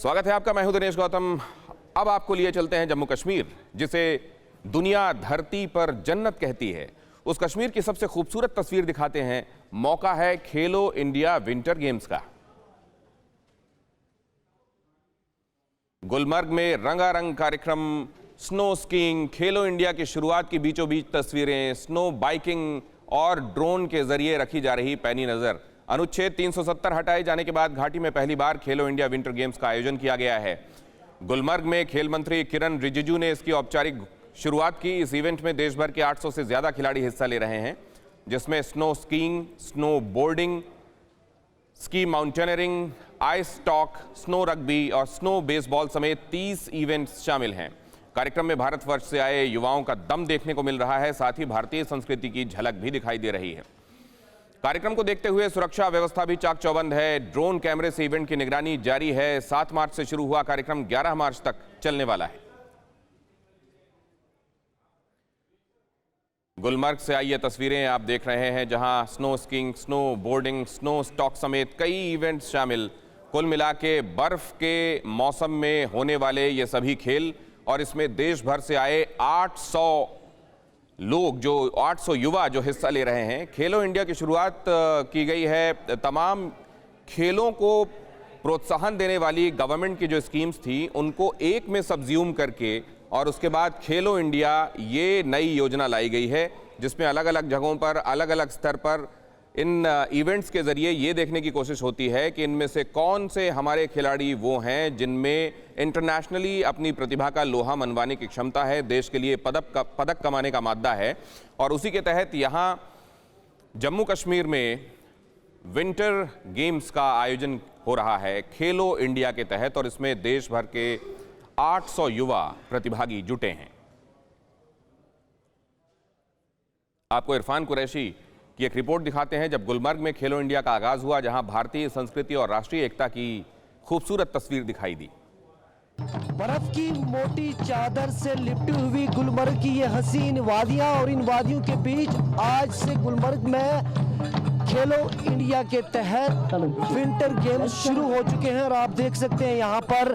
स्वागत है आपका। मैं हूं दिनेश गौतम। अब आपको लिए चलते हैं जम्मू कश्मीर, जिसे दुनिया धरती पर जन्नत कहती है। उस कश्मीर की सबसे खूबसूरत तस्वीर दिखाते हैं। मौका है खेलो इंडिया विंटर गेम्स का। गुलमर्ग में रंगारंग कार्यक्रम, स्नो स्कीइंग, खेलो इंडिया की शुरुआत की बीचों बीच तस्वीरें, स्नो बाइकिंग और ड्रोन के जरिए रखी जा रही पैनी नजर। अनुच्छेद 370 हटाए जाने के बाद घाटी में पहली बार खेलो इंडिया विंटर गेम्स का आयोजन किया गया है। गुलमर्ग में खेल मंत्री किरण रिजिजू ने इसकी औपचारिक शुरुआत की। इस इवेंट में देश भर के 800 से ज्यादा खिलाड़ी हिस्सा ले रहे हैं, जिसमें snow skiing, snow boarding, ski mountaineering, ice stock, snow rugby और स्नो बेसबॉल समेत 30 इवेंट्स शामिल हैं। कार्यक्रम में भारतवर्ष से आए युवाओं का दम देखने को मिल रहा है, साथ ही भारतीय संस्कृति की झलक भी दिखाई दे रही है। कार्यक्रम को देखते हुए सुरक्षा व्यवस्था भी चाक चौबंद है। ड्रोन कैमरे से इवेंट की निगरानी जारी है। 7 मार्च से शुरू हुआ कार्यक्रम 11 मार्च तक चलने वाला है। गुलमर्ग से आई ये तस्वीरें आप देख रहे हैं, जहां snow skiing, snow boarding, snow stock समेत कई इवेंट्स शामिल। कुल मिला के बर्फ के मौसम में होने वाले ये सभी खेल, और इसमें देश भर से आए 800 लोग, जो 800 युवा जो हिस्सा ले रहे हैं। खेलो इंडिया की शुरुआत की गई है। तमाम खेलों को प्रोत्साहन देने वाली गवर्नमेंट की जो स्कीम्स थी, उनको एक में सबज्यूम करके और उसके बाद खेलो इंडिया ये नई योजना लाई गई है, जिसमें अलग अलग जगहों पर, अलग अलग स्तर पर इन इवेंट्स के जरिए ये देखने की कोशिश होती है कि इनमें से कौन से हमारे खिलाड़ी वो हैं जिनमें इंटरनेशनली अपनी प्रतिभा का लोहा मनवाने की क्षमता है, देश के लिए पदक कमाने का मादा है। और उसी के तहत यहाँ जम्मू कश्मीर में विंटर गेम्स का आयोजन हो रहा है खेलो इंडिया के तहत, और इसमें देश भर के 800 युवा प्रतिभागी जुटे हैं। आपको इरफान कुरैशी की एक रिपोर्ट दिखाते हैं। जब गुलमर्ग में खेलो इंडिया का आगाज हुआ, जहां भारतीय संस्कृति और राष्ट्रीय एकता की खूबसूरत तस्वीर दिखाई दी। बर्फ की मोटी चादर से लिपटी हुई गुलमर्ग की ये हसीन वादियां, और इन वादियों के बीच आज से गुलमर्ग में खेलो इंडिया के तहत विंटर गेम्स शुरू हो चुके हैं। और आप देख सकते हैं यहाँ पर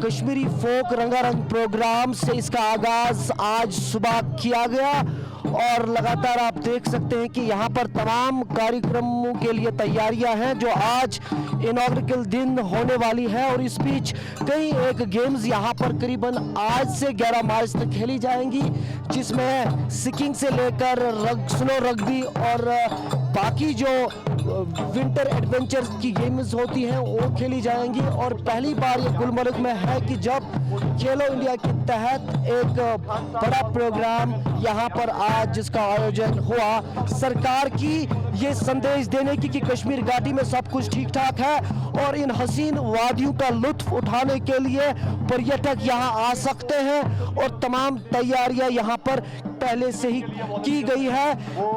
कश्मीरी फोक रंगारंग प्रोग्राम से इसका आगाज आज सुबह किया गया, और लगातार आप देख सकते हैं कि यहाँ पर तमाम कार्यक्रमों के लिए तैयारियां हैं जो आज इनॉग्रेशन दिन होने वाली है। और इस बीच कई एक गेम्स यहाँ पर करीबन आज से 11 मार्च तक खेली जाएंगी, जिसमें स्कीइंग से लेकर स्नो रग्बी और बाकी जो विंटर एडवेंचर की गेम्स होती हैं वो खेली जाएंगी। और पहली बार ये गुलमर्ग में है कि जब खेलो इंडिया के तहत एक बड़ा प्रोग्राम यहाँ पर आज जिसका आयोजन हुआ, सरकार की ये संदेश देने की कि कश्मीर घाटी में सब कुछ ठीक ठाक है और इन हसीन वादियों का लुत्फ उठाने के लिए पर्यटक यहाँ आ सकते हैं। और तमाम तैयारियां यहाँ पर पहले से ही की गई है,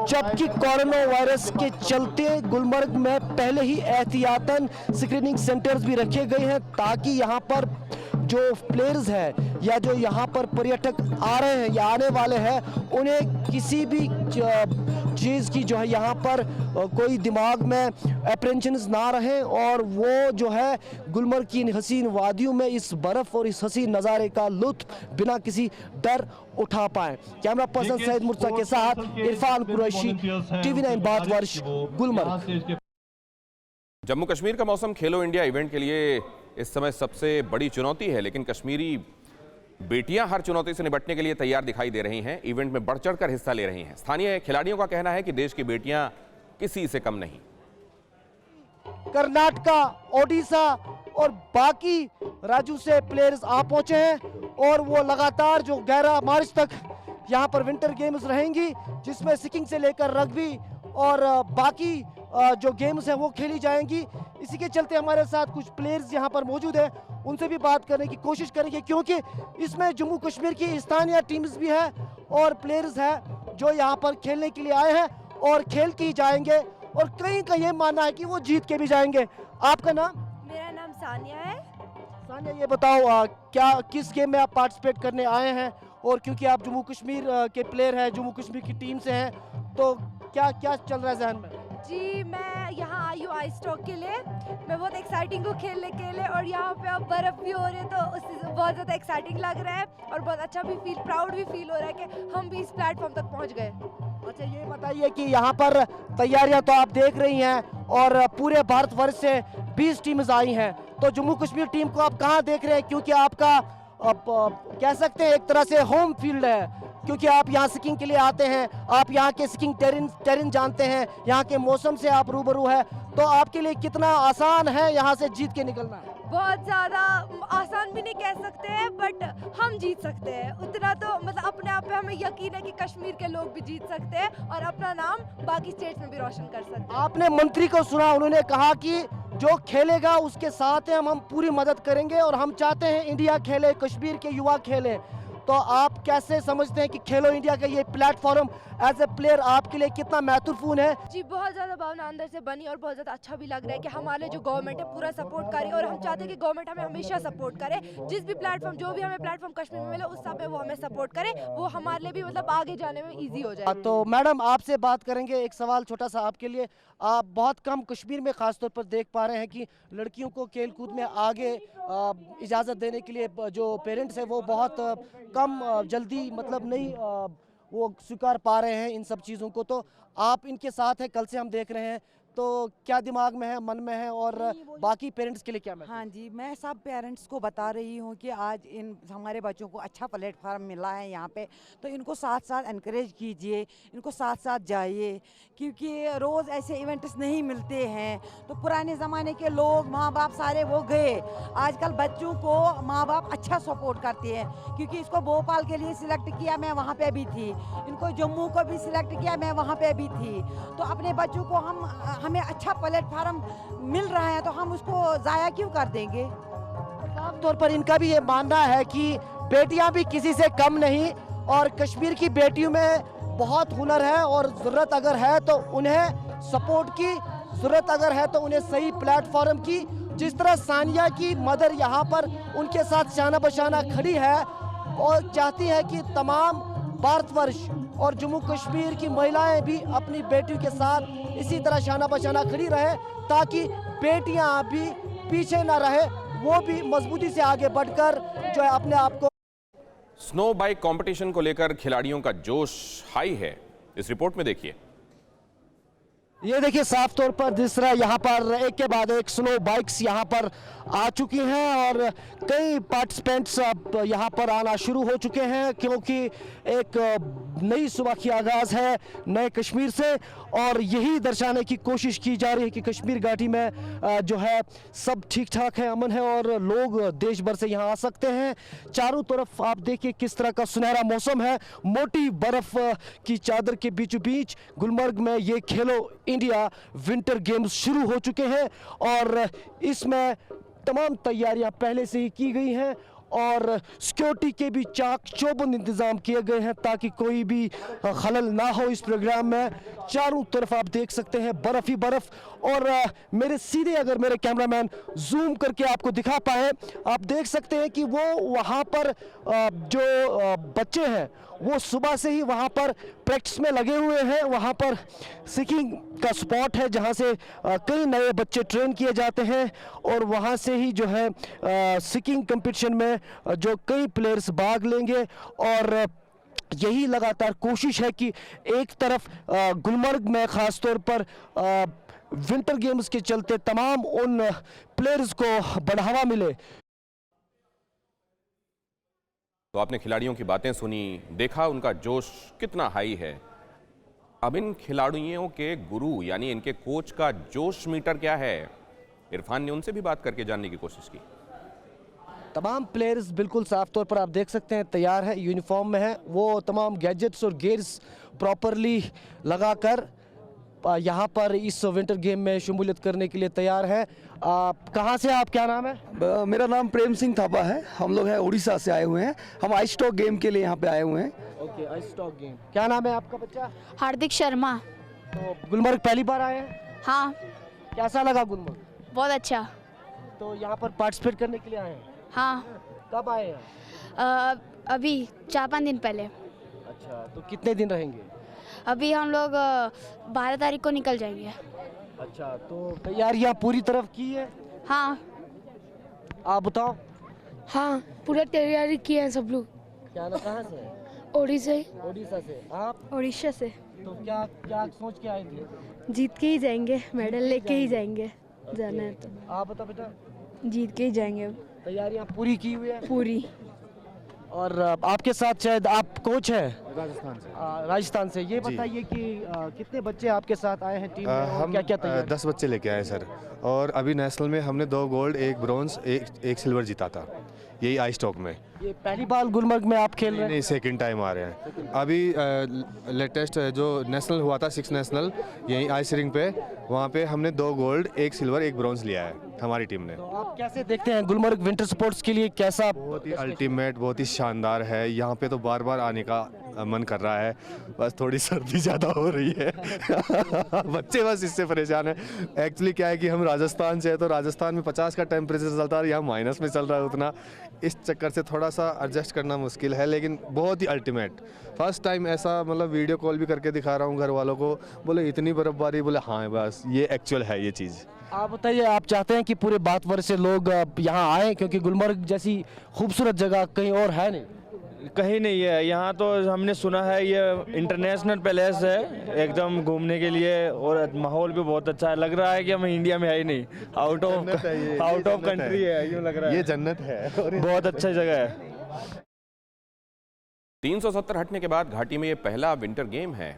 जबकि कोरोना वायरस के चलते गुलमर्ग में पहले ही एहतियातन स्क्रीनिंग सेंटर्स भी रखे गए हैं, ताकि यहाँ पर जो प्लेयर्स हैं या जो यहाँ पर पर्यटक आ रहे हैं या आने वाले हैं, उन्हें किसी भी चीज़ की जो है यहाँ पर कोई दिमाग में अप्रेंशंस ना रहे, और वो जो है गुलमर्ग की इन हसीन वादियों में इस बर्फ़ और इस हसीन नज़ारे का लुत्फ बिना किसी डर उठा पाएं। कैमरा पर्सन सैयद मुर्तज़ा के साथ इरफान कुरैशी, TV9 भारतवर्ष, गुलमर्ग। जम्मू कश्मीर का मौसम खेलो इंडिया इवेंट के लिए इस समय सबसे बड़ी चुनौती है, लेकिन कश्मीरी बेटियां हर चुनौती से निपटने के लिए तैयार दिखाई दे रही हैं। इवेंट में बढ़ चढ़कर हिस्सा ले रही हैं। स्थानीय खिलाड़ियों का कहना है कि देश की बेटियां किसी से कम नहीं। कर्नाटका, ओडिशा और बाकी राज्यों से प्लेयर्स आ पहुंचे हैं, और वो लगातार जो 11 मार्च तक यहाँ पर विंटर गेम्स रहेंगी, जिसमें स्कीइंग से लेकर रग्बी और बाकी जो गेम्स हैं वो खेली जाएंगी। इसी के चलते हमारे साथ कुछ प्लेयर्स यहाँ पर मौजूद हैं, उनसे भी बात करने की कोशिश करेंगे, क्योंकि इसमें जम्मू कश्मीर की स्थानीय टीम्स भी है और प्लेयर्स हैं जो यहाँ पर खेलने के लिए आए हैं और खेल के जाएंगे, और कई का ये मानना है कि वो जीत के भी जाएंगे। आपका नाम? मेरा नाम सानिया है। सानिया, ये बताओ क्या किस गेम में आप पार्टिसिपेट करने आए हैं, और क्योंकि आप जम्मू कश्मीर के प्लेयर हैं, जम्मू कश्मीर की टीम से हैं, तो क्या क्या चल रहा है जहन में? जी, मैं यहाँ आई हूँ आइस स्टॉक के लिए। मैं बहुत एक्साइटिंग हूँ खेलने के लिए और यहाँ पे अब बर्फ़ भी हो रही है तो उससे बहुत ज़्यादा एक्साइटिंग लग रहा है और बहुत अच्छा भी प्राउड भी फील हो रहा है कि हम भी इस प्लेटफॉर्म तक पहुँच गए। अच्छा, ये बताइए कि यहाँ पर तैयारियां तो आप देख रही हैं और पूरे भारतवर्ष से 20 टीम्स आई हैं, तो जम्मू कश्मीर टीम को आप कहाँ देख रहे हैं, क्योंकि आपका कह सकते हैं एक तरह से होम फील्ड है, क्योंकि आप यहाँ स्कीइंग के लिए आते हैं, आप यहाँ के स्कीइंग टेरेन जानते हैं, यहाँ के मौसम से आप रूबरू है, तो आपके लिए कितना आसान है यहाँ से जीत के निकलना? बहुत ज़्यादा आसान भी नहीं कह सकते हैं, बट हम जीत सकते हैं उतना तो, मतलब अपने आप पे हमें यकीन है कि कश्मीर के लोग भी जीत सकते हैं और अपना नाम बाकी स्टेट्स में भी रोशन कर सकते हैं। आपने मंत्री को सुना, उन्होंने कहा कि जो खेलेगा उसके साथ हैं हम पूरी मदद करेंगे और हम चाहते हैं इंडिया खेले, कश्मीर के युवा खेलें। तो आप कैसे समझते हैं कि खेलो इंडिया का ये प्लेटफॉर्म एज ए प्लेयर आपके लिए कितना महत्वपूर्ण है? जी, बहुत ज़्यादा भावना अंदर से बनी और बहुत ज़्यादा अच्छा भी लग रहा है कि हमारे जो गवर्नमेंट है पूरा सपोर्ट करे और हम चाहते हैं कि गवर्नमेंट हमें हमेशा सपोर्ट करे। जिस भी प्लेटफॉर्म, जो भी हमें प्लेटफॉर्म कश्मीर में मिले उस सब पे वो हमें सपोर्ट करे, वो हमारे लिए भी मतलब आगे जाने में ईजी हो जाए। तो मैडम आपसे बात करेंगे, एक सवाल छोटा सा आपके लिए। आप बहुत कम कश्मीर में खासतौर पर देख पा रहे हैं कि लड़कियों को खेलकूद में आगे इजाज़त देने के लिए जो पेरेंट्स हैं वो बहुत कम जल्दी मतलब नहीं वो स्वीकार पा रहे हैं इन सब चीज़ों को, तो आप इनके साथ हैं, कल से हम देख रहे हैं, तो क्या दिमाग में है, मन में है और बाकी पेरेंट्स के लिए क्या मैसेज? हाँ जी, मैं सब पेरेंट्स को बता रही हूँ कि आज इन हमारे बच्चों को अच्छा प्लेटफार्म मिला है यहाँ पे, तो इनको साथ साथ एनकरेज कीजिए, इनको साथ साथ जाइए, क्योंकि रोज़ ऐसे इवेंट्स नहीं मिलते हैं। तो पुराने ज़माने के लोग, माँ बाप सारे वो गए, आजकल बच्चों को माँ बाप अच्छा सपोर्ट करते हैं, क्योंकि इसको भोपाल के लिए सिलेक्ट किया, मैं वहाँ पर भी थी, इनको जम्मू को भी सिलेक्ट किया, मैं वहाँ पर भी थी। तो अपने बच्चों को हमें अच्छा प्लेटफार्म मिल रहा है तो हम उसको ज़ाया क्यों कर देंगे? साफ तौर पर इनका भी ये मानना है कि बेटियां भी किसी से कम नहीं और कश्मीर की बेटियों में बहुत हुनर है और ज़रूरत अगर है तो उन्हें सपोर्ट की, ज़रूरत अगर है तो उन्हें सही प्लेटफॉर्म की। जिस तरह सानिया की मदर यहाँ पर उनके साथ शाना बशाना खड़ी है और चाहती है कि तमाम भारतवर्ष और जम्मू कश्मीर की महिलाएं भी अपनी बेटियों के साथ इसी तरह शाना बशाना खड़ी रहे, ताकि बेटियां भी पीछे ना रहे, वो भी मजबूती से आगे बढ़कर जो है अपने आप को। स्नो बाइक कंपटीशन को लेकर खिलाड़ियों का जोश हाई है, इस रिपोर्ट में देखिए। ये देखिए साफ तौर पर जिस तरह यहाँ पर एक के बाद एक स्नो बाइक्स यहाँ पर आ चुकी हैं और कई पार्टिसिपेंट्स अब यहाँ पर आना शुरू हो चुके हैं, क्योंकि एक नई सुबह की आगाज़ है नए कश्मीर से और यही दर्शाने की कोशिश की जा रही है कि कश्मीर घाटी में जो है सब ठीक ठाक है, अमन है और लोग देश भर से यहाँ आ सकते हैं। चारों तरफ आप देखिए किस तरह का सुनहरा मौसम है, मोटी बर्फ की चादर के बीचों बीच गुलमर्ग में ये खेलो इंडिया विंटर गेम्स शुरू हो चुके हैं और इसमें तमाम तैयारियां पहले से ही की गई हैं और सिक्योरिटी के भी चाक चौबंद इंतजाम किए गए हैं ताकि कोई भी खलल ना हो इस प्रोग्राम में। चारों तरफ आप देख सकते हैं बर्फ ही बर्फ और मेरे सीधे अगर मेरे कैमरामैन जूम करके आपको दिखा पाए, आप देख सकते हैं कि वो वहाँ पर जो बच्चे हैं वो सुबह से ही वहाँ पर प्रैक्टिस में लगे हुए हैं। वहाँ पर स्कीइंग का स्पॉट है जहाँ से कई नए बच्चे ट्रेन किए जाते हैं और वहाँ से ही जो है स्कीइंग कंपटीशन में जो कई प्लेयर्स भाग लेंगे और यही लगातार कोशिश है कि एक तरफ गुलमर्ग में ख़ास तौर पर विंटर गेम्स के चलते तमाम उन प्लेयर्स को बढ़ावा मिले। तो आपने खिलाड़ियों की बातें सुनी, देखा उनका जोश कितना हाई है। अब इन खिलाड़ियों के गुरु यानी इनके कोच का जोश मीटर क्या है, इरफान ने उनसे भी बात करके जानने की कोशिश की। तमाम प्लेयर्स बिल्कुल साफ तौर पर आप देख सकते हैं तैयार है, यूनिफॉर्म में है, वो तमाम गैजेट्स और गियर्स प्रॉपरली लगाकर यहाँ पर इस विंटर गेम में शमूलियत करने के लिए तैयार है। कहाँ से आप, क्या नाम है? मेरा नाम प्रेम सिंह थापा है, हम लोग हैं उड़ीसा से आए हुए हैं, हम आइस स्टॉक गेम के लिए यहाँ पे आए हुए हैं। Okay, ice stock game. क्या नाम है आपका बच्चा? हार्दिक शर्मा। तो गुलमर्ग पहली बार आए हैं? हाँ, कैसा लगा गुलमर्ग? बहुत अच्छा। तो यहाँ पर पार्टिसिपेट करने के लिए आए हैं? हाँ, कब आए हैं? अभी 4-5 दिन पहले। अच्छा, तो कितने दिन रहेंगे? अभी हम लोग 12 तारीख को निकल जाएंगे। अच्छा, तो तैयारियां पूरी तरफ की है? हाँ आप बताओ, हाँ पूरा तैयारी किया है सब लोग। क्या ना, कहाँ से है? ओडिशा ही। ओडिशा से। आप उड़ीसा से तो क्या क्या सोच के आए थे? जीत के ही जाएंगे, मेडल लेके ही जाएंगे, जाना है तो आप बताओ बेटा। जीत के ही जाएंगे तैयारियां पूरी की हुई है? पूरी। और आपके साथ शायद आप कोच है राजस्थान से? राजस्थान से। ये बताइए कि कितने बच्चे आपके साथ आए हैं टीम में, और हम क्या क्या तैयारी? 10 बच्चे लेके आए सर, और अभी नेशनल में हमने 2 गोल्ड, 1 ब्रॉन्ज, एक सिल्वर जीता था, यही आई स्टॉक में। ये पहली बार गुलमर्ग में आप खेल रहे हैं? नहीं, सेकंड टाइम आ रहे हैं। अभी लेटेस्ट जो नेशनल हुआ था 6 नेशनल यहीं आइस रिंग पे, वहाँ पे हमने 2 गोल्ड, 1 सिल्वर, 1 ब्रॉन्ज लिया है हमारी टीम ने। तो आप कैसे देखते हैं गुलमर्ग विंटर स्पोर्ट्स के लिए? कैसा? बहुत ही अल्टीमेट, बहुत ही शानदार है। यहाँ पे तो बार बार आने का मन कर रहा है, बस थोड़ी सर्दी ज़्यादा हो रही है बच्चे बस इससे परेशान है। एक्चुअली क्या है कि हम राजस्थान से है, तो राजस्थान में 50 का टेम्परेचर चलता है, यहाँ माइनस में चल रहा है उतना, इस चक्कर से थोड़ा सा एडजस्ट करना मुश्किल है। लेकिन बहुत ही अल्टीमेट, फर्स्ट टाइम ऐसा, मतलब वीडियो कॉल भी करके दिखा रहा हूँ घर वालों को, बोले इतनी बर्फबारी, बोले हाँ बस ये एक्चुअल है ये चीज़। आप बताइए, आप चाहते हैं कि पूरे भारतवर्ष से लोग यहाँ आए, क्योंकि गुलमर्ग जैसी खूबसूरत जगह कहीं और है नहीं? कहीं नहीं है यहाँ, तो हमने सुना है ये इंटरनेशनल पैलेस है एकदम घूमने के लिए, और माहौल भी बहुत अच्छा है। लग रहा है कि हम इंडिया में है ही नहीं, आउट ऑफ कंट्री है, यूँ लग रहा है। ये जन्नत है, बहुत अच्छी जगह है। 370 हटने के बाद घाटी में ये पहला विंटर गेम है।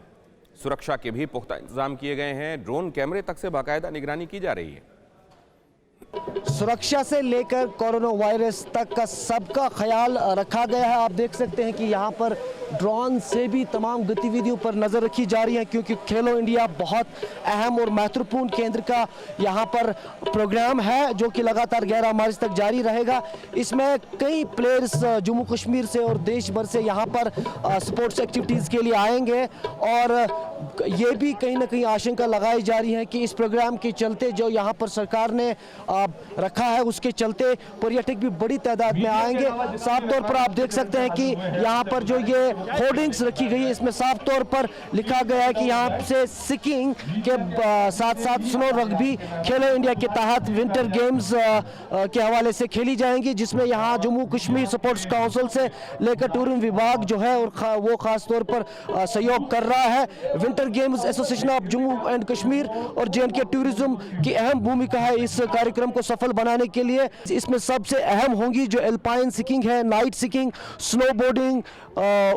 सुरक्षा के भी पुख्ता इंतजाम किए गए हैं, ड्रोन कैमरे तक से बाकायदा निगरानी की जा रही है। सुरक्षा से लेकर कोरोना वायरस तक का सबका ख्याल रखा गया है। आप देख सकते हैं कि यहाँ पर ड्रोन से भी तमाम गतिविधियों पर नज़र रखी जा रही है, क्योंकि खेलो इंडिया बहुत अहम और महत्वपूर्ण केंद्र का यहाँ पर प्रोग्राम है, जो कि लगातार 11 मार्च तक जारी रहेगा। इसमें कई प्लेयर्स जम्मू कश्मीर से और देश भर से यहाँ पर स्पोर्ट्स एक्टिविटीज़ के लिए आएंगे, और ये भी कहीं ना कहीं आशंका लगाई जा रही है कि इस प्रोग्राम के चलते जो यहाँ पर सरकार ने रखा है, उसके चलते पर्यटक भी बड़ी तादाद में आएंगे। साफ तौर पर आप देख सकते हैं कि यहाँ पर जो ये होर्डिंग्स रखी गई है, इसमें साफ तौर पर लिखा गया है कि यहाँ से स्कीइंग के साथ साथ स्नो रग्बी खेलो इंडिया के तहत विंटर गेम्स के हवाले से खेली जाएंगी, जिसमें यहाँ जम्मू कश्मीर स्पोर्ट्स काउंसिल से लेकर टूरिज्म विभाग जो है और वो खास तौर पर सहयोग कर रहा है। Winter games association of Jammu and Kashmir और जे&के टूरिज्म की अहम भूमिका है इस कार्यक्रम को सफल बनाने के लिए। इसमें सबसे अहम होंगी जो एल्पाइन स्कीइंग है, नाइट स्कीइंग, स्नो बोर्डिंग,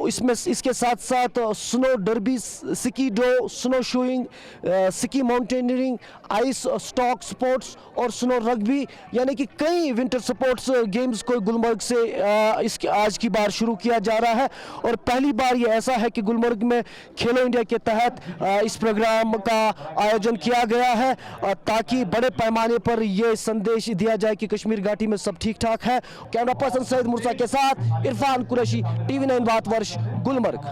इसमें इसके साथ साथ snow derby, ski doo, snow shoeing, ski mountaineering, ice stock sports और स्नो रग्बी, यानी कि कई विंटर स्पोर्ट्स गेम्स को गुलमर्ग से इसके आज की बार शुरू किया जा रहा है। और पहली बार ये ऐसा है कि गुलमर्ग में खेलो इंडिया के तहत इस प्रोग्राम का आयोजन किया गया है, ताकि बड़े पैमाने पर ये संदेश दिया जाए कि कश्मीर घाटी में सब ठीक ठाक है। कैमरा पर्सन सैयद मुर्सा के साथ इरफान कुरैशी, टीवी 9 भारतवर्ष, गुलमर्ग।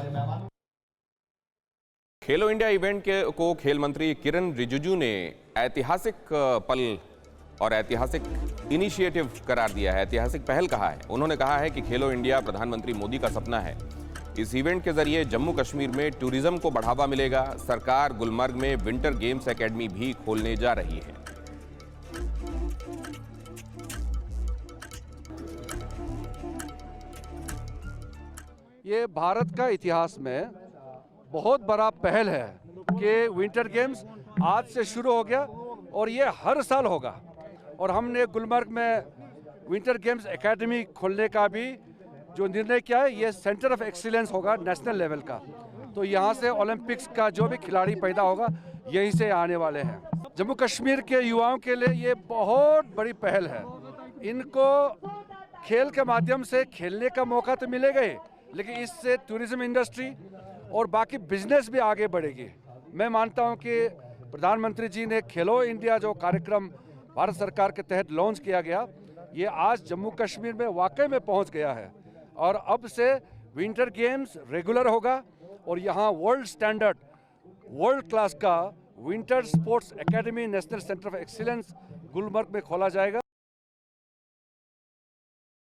खेलो इंडिया इवेंट को खेल मंत्री किरण रिजिजू ने ऐतिहासिक पल और ऐतिहासिक इनिशिएटिव करार दिया है, ऐतिहासिक पहल कहा है। उन्होंने कहा है कि खेलो इंडिया प्रधानमंत्री मोदी का सपना है। इस इवेंट के जरिए जम्मू कश्मीर में टूरिज्म को बढ़ावा मिलेगा। सरकार गुलमर्ग में विंटर गेम्स एकेडमी भी खोलने जा रही है। ये भारत का इतिहास में बहुत बड़ा पहल है कि विंटर गेम्स आज से शुरू हो गया और ये हर साल होगा। और हमने गुलमर्ग में विंटर गेम्स एकेडमी खोलने का भी जो निर्णय किया है, ये सेंटर ऑफ एक्सीलेंस होगा नेशनल लेवल का। तो यहाँ से ओलंपिक्स का जो भी खिलाड़ी पैदा होगा यहीं से आने वाले हैं। जम्मू कश्मीर के युवाओं के लिए ये बहुत बड़ी पहल है। इनको खेल के माध्यम से खेलने का मौका तो मिलेगा ही, लेकिन इससे टूरिज्म इंडस्ट्री और बाकी बिजनेस भी आगे बढ़ेगी। मैं मानता हूं कि प्रधानमंत्री जी ने खेलो इंडिया जो कार्यक्रम भारत सरकार के तहत लॉन्च किया गया, ये आज जम्मू कश्मीर में वाकई में पहुंच गया है। और अब से विंटर गेम्स रेगुलर होगा और यहाँ वर्ल्ड स्टैंडर्ड, वर्ल्ड क्लास का winter sports academy national centre of excellence Gulmarg में खोला जाएगा।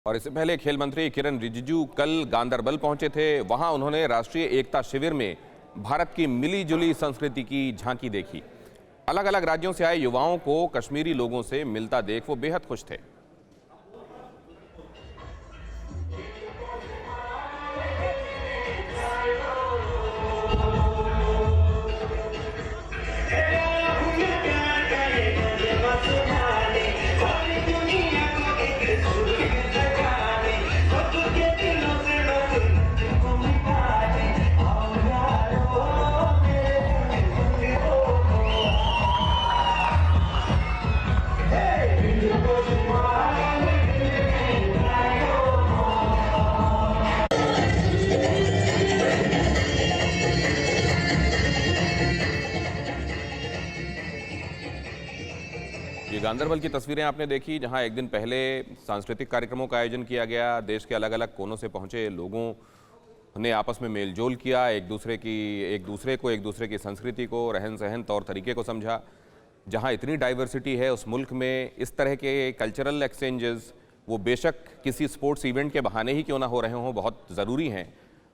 और इससे पहले खेल मंत्री किरण रिजिजू कल गांदरबल पहुंचे थे। वहां उन्होंने राष्ट्रीय एकता शिविर में भारत की मिली जुली संस्कृति की झांकी देखी। अलग अलग राज्यों से आए युवाओं को कश्मीरी लोगों से मिलता देख वो बेहद खुश थे। ये गांदरबल की तस्वीरें आपने देखी, जहां एक दिन पहले सांस्कृतिक कार्यक्रमों का आयोजन किया गया। देश के अलग अलग कोनों से पहुंचे लोगों ने आपस में मेलजोल किया, एक दूसरे की संस्कृति को, रहन सहन, तौर तरीके को समझा। जहां इतनी डाइवर्सिटी है उस मुल्क में इस तरह के कल्चरल एक्सचेंजेस वो बेशक किसी स्पोर्ट्स इवेंट के बहाने ही क्यों ना हो रहे हों, बहुत ज़रूरी हैं।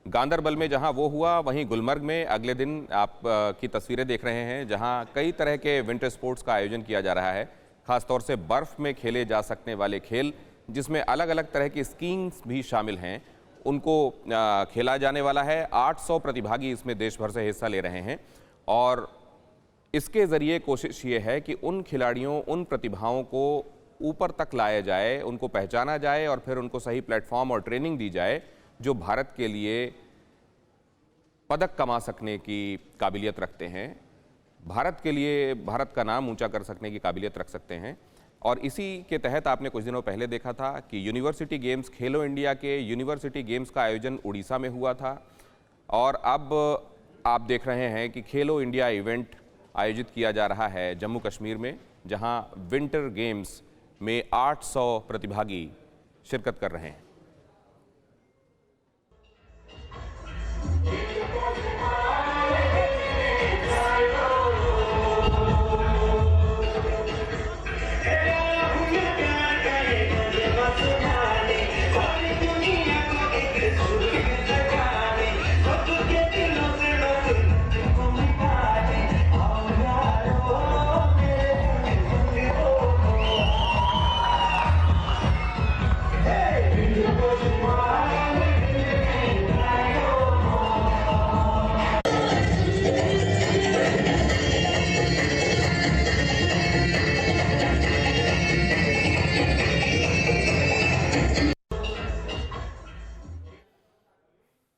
गांदरबल में जहां वो हुआ, वहीं गुलमर्ग में अगले दिन आप की तस्वीरें देख रहे हैं, जहां कई तरह के विंटर स्पोर्ट्स का आयोजन किया जा रहा है, खासतौर से बर्फ़ में खेले जा सकने वाले खेल, जिसमें अलग अलग तरह की स्कीइंग्स भी शामिल हैं, उनको खेला जाने वाला है। 800 प्रतिभागी इसमें देश भर से हिस्सा ले रहे हैं और इसके ज़रिए कोशिश ये है कि उन खिलाड़ियों, उन प्रतिभाओं को ऊपर तक लाया जाए, उनको पहचाना जाए और फिर उनको सही प्लेटफॉर्म और ट्रेनिंग दी जाए जो भारत के लिए पदक कमा सकने की काबिलियत रखते हैं, भारत के लिए भारत का नाम ऊंचा कर सकने की काबिलियत रख सकते हैं। और इसी के तहत आपने कुछ दिनों पहले देखा था कि यूनिवर्सिटी गेम्स, खेलो इंडिया के यूनिवर्सिटी गेम्स का आयोजन उड़ीसा में हुआ था और अब आप देख रहे हैं कि खेलो इंडिया इवेंट आयोजित किया जा रहा है जम्मू कश्मीर में, जहां विंटर गेम्स में 800 प्रतिभागी शिरकत कर रहे हैं।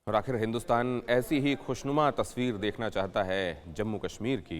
और आखिर हिंदुस्तान ऐसी ही खुशनुमा तस्वीर देखना चाहता है जम्मू कश्मीर की।